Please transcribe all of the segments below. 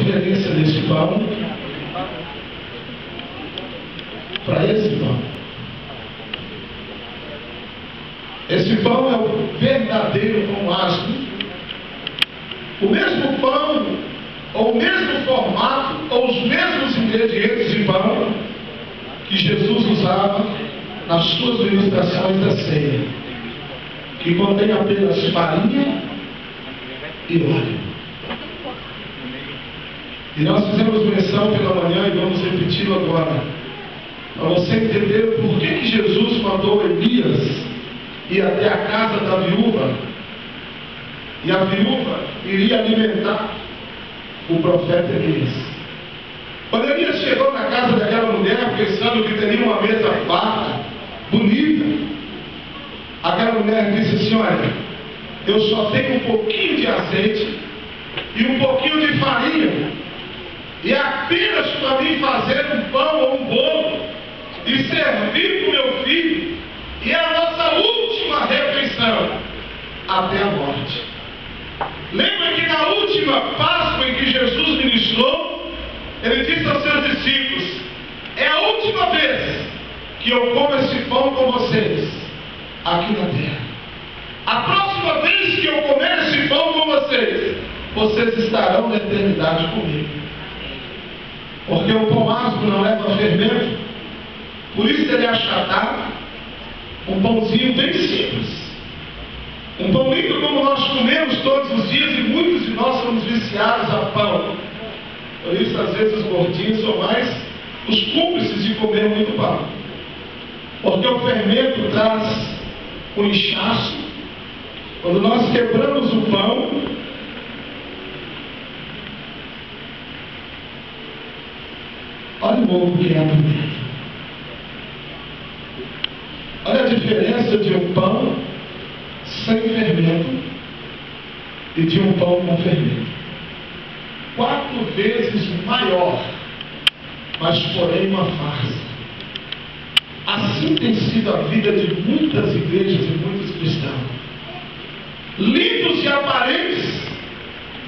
referência desse pão para esse pão. Esse pão é o verdadeiro pão asno. O mesmo pão, ou o mesmo formato, ou os mesmos ingredientes de pão que Jesus usava nas suas ministrações da ceia, que contém apenas farinha e óleo. E nós fizemos menção pela manhã e vamos repeti-lo agora, para você entender por que Jesus mandou Elias ir até a casa da viúva, e a viúva iria alimentar o profeta Elias. Quando Elias chegou na casa daquela mulher, pensando que teria uma mesa farta, bonita, aquela mulher disse assim: olha, eu só tenho um pouquinho de azeite e um pouquinho de farinha, e apenas para mim fazer um pão ou um bolo e servir para o meu filho, e é a nossa última refeição até a morte. Lembra que na última Páscoa em que Jesus ministrou, ele disse aos seus discípulos: é a última vez que eu como esse pão com vocês aqui na terra. A próxima vez que eu comer esse pão com vocês, vocês estarão na eternidade comigo. Porque o pão asno não leva fermento, por isso ele é achatado. Um pãozinho bem simples, um pão lindo como nós comemos todos os dias, e muitos de nós somos viciados a pão. Por isso às vezes os gordinhos são mais os cúmplices de comer muito pão, porque o fermento traz o inchaço. Quando nós quebramos o pão, olha o ovo que é por dentro. Olha a diferença de um pão sem fermento e de um pão com fermento. 4 vezes maior, mas porém uma farsa. Assim tem sido a vida de muitas igrejas e muitos cristãos. Lindos e aparentes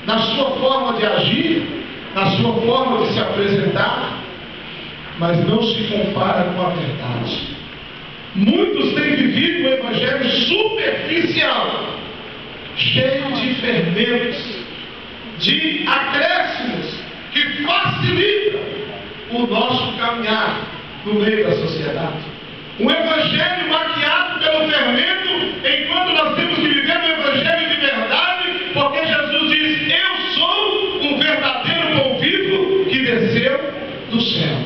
na sua forma de agir, na sua forma de se apresentar, mas não se compara com a verdade. Muitos têm vivido um evangelho superficial, cheio de fermentos, de acréscimos, que facilitam o nosso caminhar no meio da sociedade. Um evangelho maquiado pelo fermento, enquanto nós temos que viver um evangelho de verdade, porque Jesus diz: eu sou um verdadeiro pão vivo que desceu do céu.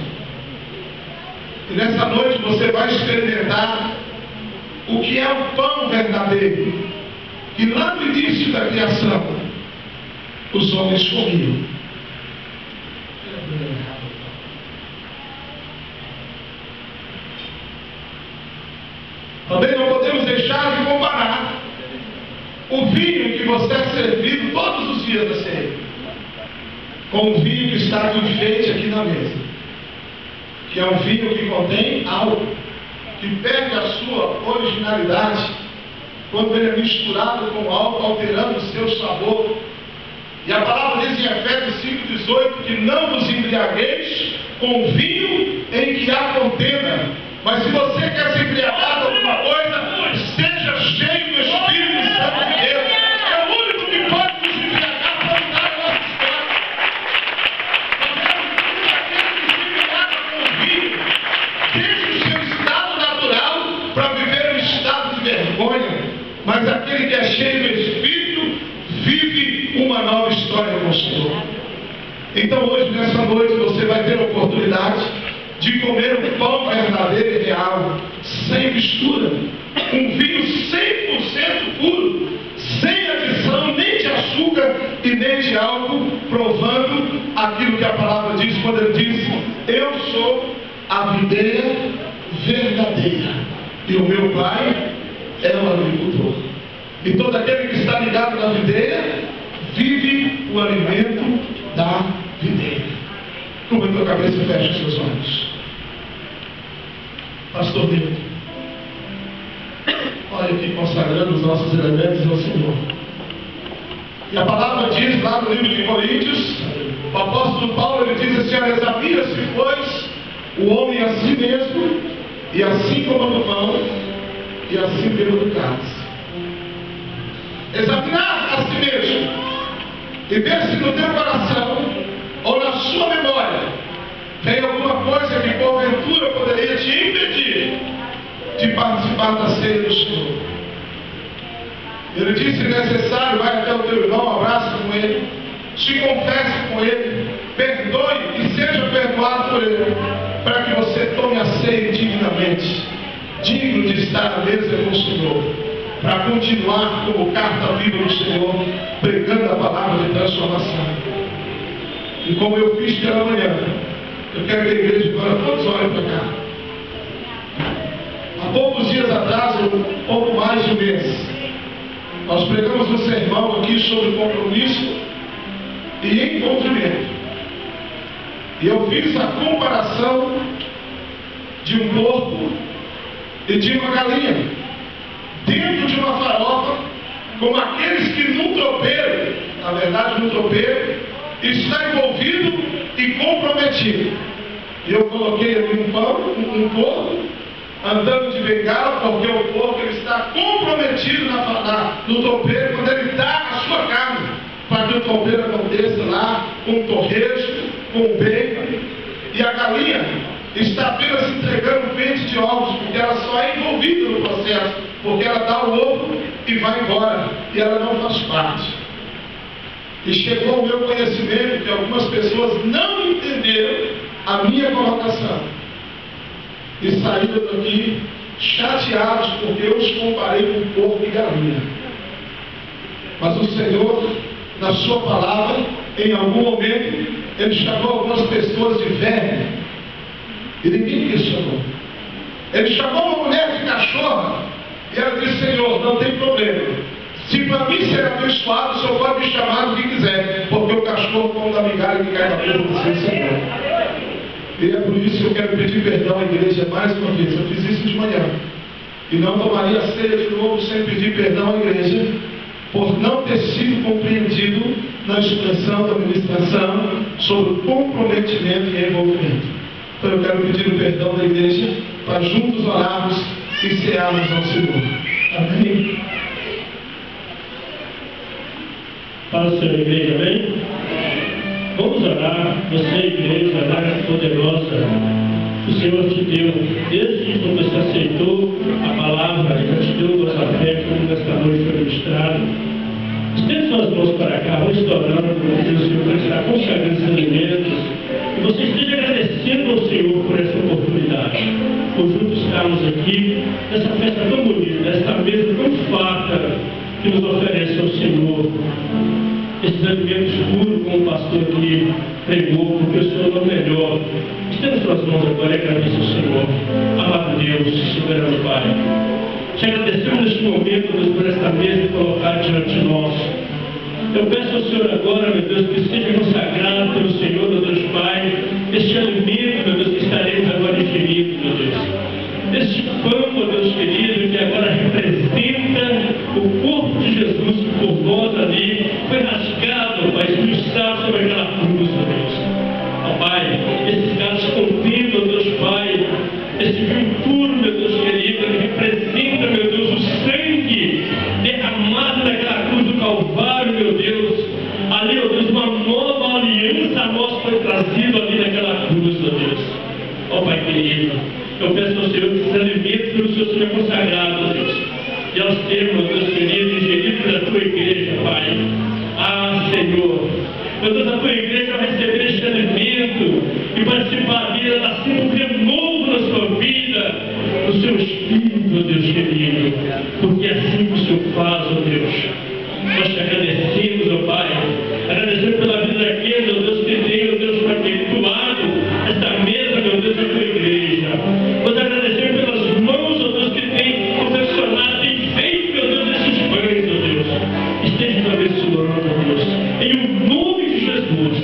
E nessa noite você vai experimentar o que é o pão verdadeiro, que lá no início da criação os homens comiam. Também não podemos deixar de comparar o vinho que você é servido todos os dias da ceia com o vinho que está de enfeite aqui na mesa, que é um vinho que contém álcool, que perde a sua originalidade quando ele é misturado com álcool, alterando o seu sabor. E a palavra diz em Efésios 5,18 que não vos embriagueis com vinho em que há contenda, mas se você quer se embriagar de alguma coisa, seja cheio do Espírito Santo de Deus. É o único que pode nos embriagar para mudar a nossa história. Deixe o seu estado natural para viver um estado de vergonha, mas aquele que é cheio do Espírito vive uma nova história com o Senhor. Então hoje, nessa noite, você vai ter a oportunidade de comer um pão verdadeiro e real, sem mistura, um vinho 100% puro, sem adição nem de açúcar e nem de álcool, provando aquilo que a palavra diz quando ele diz: eu sou a videira verdadeira e o meu pai é o agricultor. E todo aquele que está ligado na videira vive o alimento da videira. Curva a tua cabeça e fecha os seus olhos. Pastor Deus, olha aqui consagrando os nossos elementos ao Senhor. E a palavra diz lá no livro de Coríntios, o apóstolo apóstolo Paulo, ele diz assim: examina-se, pois, o homem a si mesmo, e assim coma do pão, e assim beba do cálice. Examinar a si mesmo, e ver se no teu coração, ou na sua memória, tem alguma coisa que porventura poderia te impedir de participar da ceia do Senhor. Ele disse: se necessário, vai até o teu irmão, abraça com ele, se confesse com ele, perdoe e seja perdoado por ele, para que você tome a ceia dignamente, digno de estar à mesa com o Senhor, para continuar como carta viva do Senhor, pregando a palavra de transformação. E como eu fiz pela manhã, eu quero que a igreja agora todos olhem para cá. Há poucos dias atrás, um pouco mais de um mês, nós pregamos um sermão aqui sobre compromisso e envolvimento. E eu fiz a comparação de um porco e de uma galinha dentro de uma farofa, como aqueles que num tropeiro, na verdade num tropeiro, está envolvido e comprometido. E eu coloquei ali um porco andando de bengala, porque o porco ele está comprometido no tropeiro quando ele dá a sua carne, para que o tropeiro aconteça lá com o torresmo, com o bacon. E a galinha está apenas entregando um pente de ovos, porque ela só é envolvida no processo, porque ela dá o ovo e vai embora, e ela não faz parte. E chegou ao meu conhecimento que algumas pessoas não entenderam a minha colocação e saíram daqui chateados porque eu os comparei com porco e galinha. Mas o Senhor, na sua palavra, em algum momento, ele chamou algumas pessoas de verme, e ninguém questionou. Ele chamou uma mulher de cachorra, e ela disse: Senhor, não tem problema, se para mim ser abençoado, o Senhor pode me chamar do que quiser, porque o cachorro come da migalha que cai na mesa do seu Senhor. E é por isso que eu quero pedir perdão à igreja mais uma vez. Eu fiz isso de manhã, e não tomaria a ceia de novo sem pedir perdão à igreja, por não ter sido compreendido na expressão da ministração sobre o comprometimento e envolvimento. Então eu quero pedir o perdão da igreja, para juntos orarmos e cearmos ao Senhor. Amém? Para o Senhor, igreja, amém? Vamos orar. Você, igreja, a graça poderosa que o Senhor te deu, desde quando você aceitou a palavra, já te deu a nossa fé, como nesta noite foi ministrado. Estende suas mãos para cá, vamos estourando, porque o Senhor vai estar consagrando esses alimentos, e você esteja agradecendo ao Senhor por essa oportunidade, por juntos estarmos aqui, nessa festa tão bonita, nesta mesa tão farta que nos oferece ao Senhor. Esses alimentos puros, como o pastor aqui pregou, porque o Senhor é o melhor. Estende suas mãos agora e agradeça ao Senhor. Amado Deus, soberano Pai, te agradecemos neste momento, Deus, por esta mesa e colocar diante de nós. Eu peço ao Senhor agora, meu Deus, que seja consagrado pelo Senhor, meu Deus Pai, este alimento, meu Deus, que estaremos agora ingerindo, meu Deus. Este pão, meu Deus querido, que agora representa o corpo de Jesus, que por nós ali foi rasgado, Pai, esmiuçado sobre aquela cruz, meu Deus. Ó Pai, esses casos contendo, meu Deus Pai, esse vinho puro, meu Deus querido, que representa, meu Deus, o sangue derramado naquela cruz do Calvário, meu Deus. Ali, meu Deus, uma nova aliança a nós foi trazida ali naquela cruz, meu Deus. Ó Pai querido, eu peço ao Senhor que esses alimentos pelo Senhor sejam consagrados, Deus. E aos termos, meu Deus querido, ingeridos da tua igreja, Pai. Ah, Senhor, meu Deus, a tua igreja vai receber este alimento e participar dele, nascer um renovo na sua vida, no seu espírito, meu Deus querido, porque é assim que o Senhor faz, ó Deus. Nós te agradecemos, ó Pai, agradecemos pela vida daquele, meu Deus, que tem, meu Deus, perpetuado esta mesa, meu Deus, da tua igreja. Nós agradecemos pelas mãos, ó Deus, que tem confeccionado, tem feito, meu Deus, esses pães, ó Deus. Esteja nos abençoando, ó Deus, em o nome de Jesus,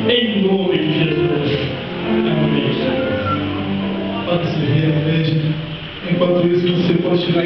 em nome de Jesus. Amém. Pode se ver, igreja. Enquanto isso, você pode tirar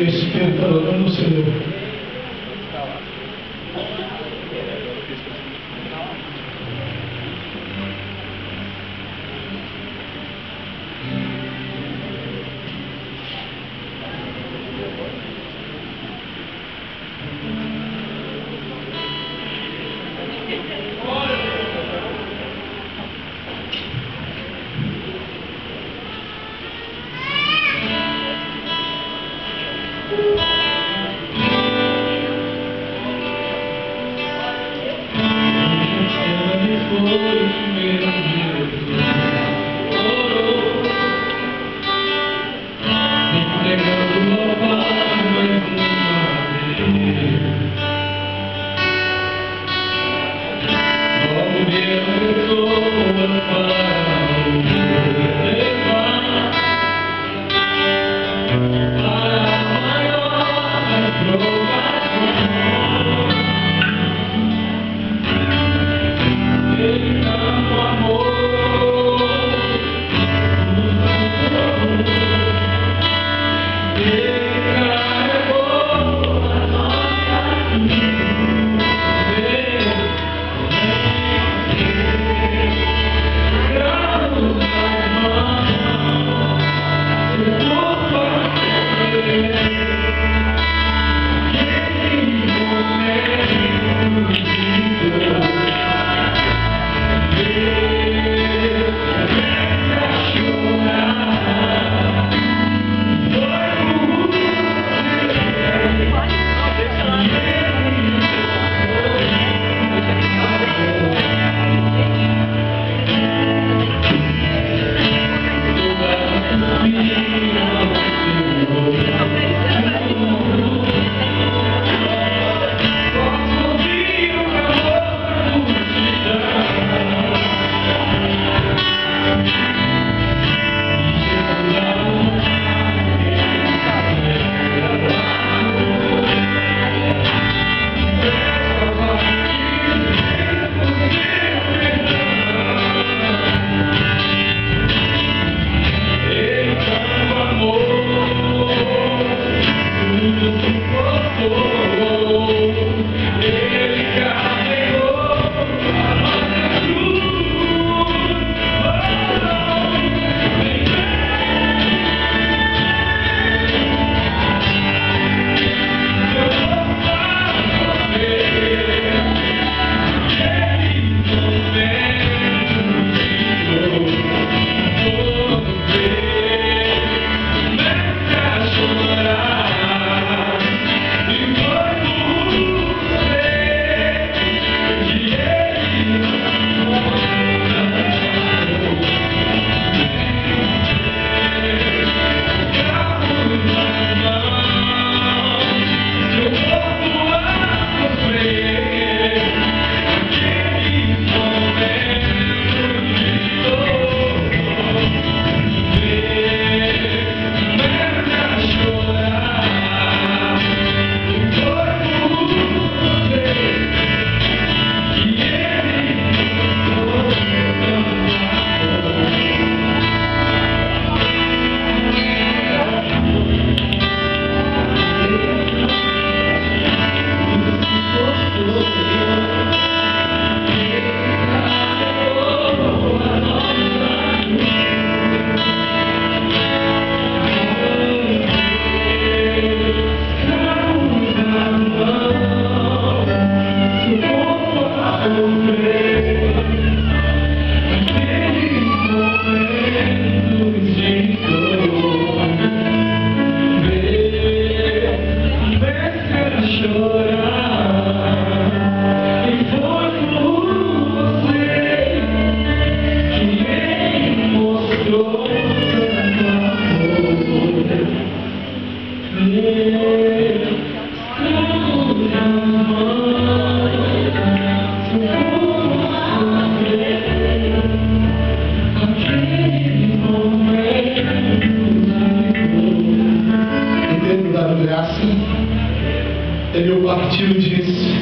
partiu e disse: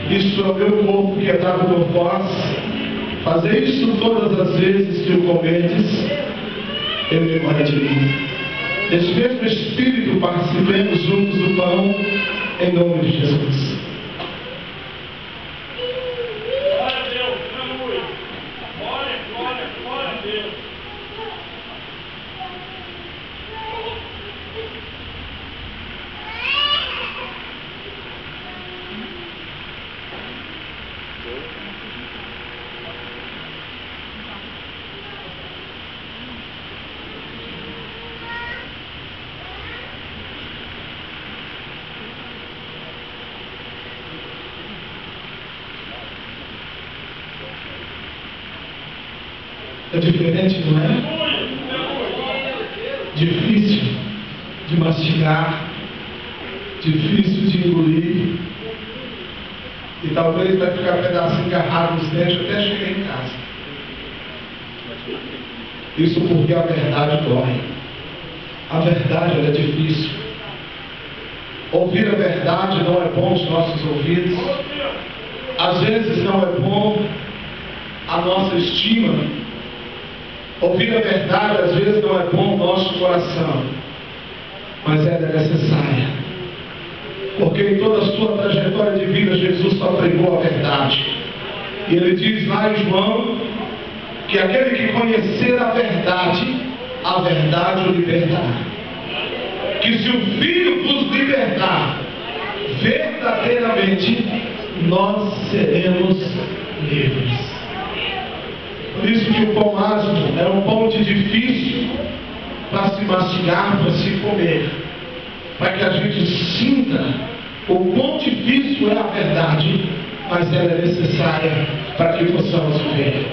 isto é o meu corpo que é dado por vós, fazei isto todas as vezes que o comerdes em memória de mim. Nesse mesmo Espírito participemos juntos do pão, em nome de Jesus. Glória a Deus, aleluia. Glória, glória, glória a Deus. É diferente, não é? Difícil de mastigar, difícil de engolir, e talvez vai ficar pedacinho agarrado nos dentes até chegar em casa. Isso porque a verdade dói. A verdade ela é difícil. Ouvir a verdade não é bom aos nossos ouvidos. Às vezes não é bom a nossa estima. Ouvir a verdade às vezes não é bom ao nosso coração. Mas ela é necessária. Porque em toda a sua trajetória de vida Jesus só pregou a verdade. E ele diz lá em João que aquele que conhecer a verdade o libertará. Que se o Filho vos libertar, verdadeiramente nós seremos livres. Por isso que o pão asmo é um pão de difícil para se mastigar, para se comer, para que a gente sinta o quão difícil é a verdade, mas ela é necessária para que possamos viver.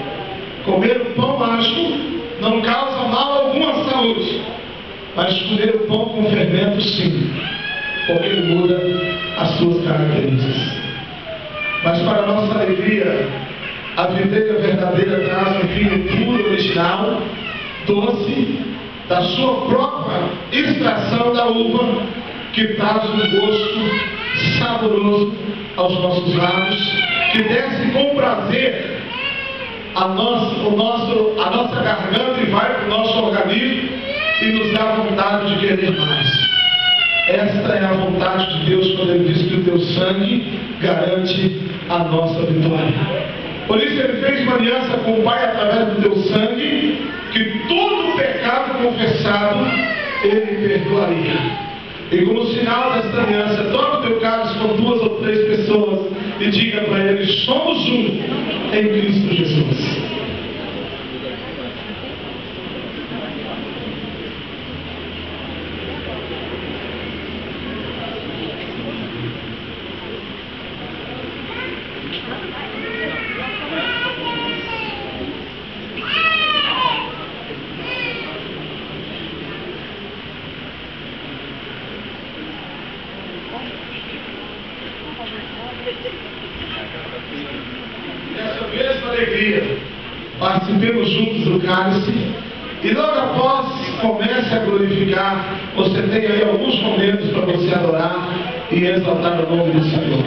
Comer o pão asmo não causa mal algum à saúde, mas comer o pão com fermento sim, porque ele muda as suas características. Mas para a nossa alegria, a videira verdadeira traz um vinho puro, original, doce, da sua própria extração da uva, que traz um gosto saboroso aos nossos lábios, que desce com prazer a nossa garganta e vai para o nosso organismo e nos dá vontade de querer mais. Esta é a vontade de Deus quando Ele diz que o teu sangue garante a nossa vitória. Por isso Ele fez uma aliança com o Pai através do teu sangue, que todo pecado confessado Ele perdoaria. E como sinal desta aliança, toma o teu cálice com 2 ou 3 pessoas e diga para eles: somos um em Cristo Jesus. Nessa mesma alegria, participemos juntos do cálice, e logo após comece a glorificar. Você tem aí alguns momentos para você adorar e exaltar o nome do Senhor.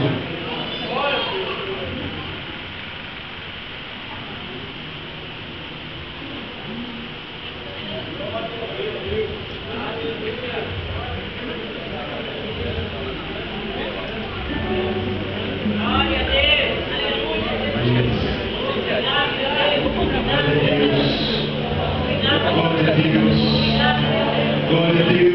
Glória a Deus.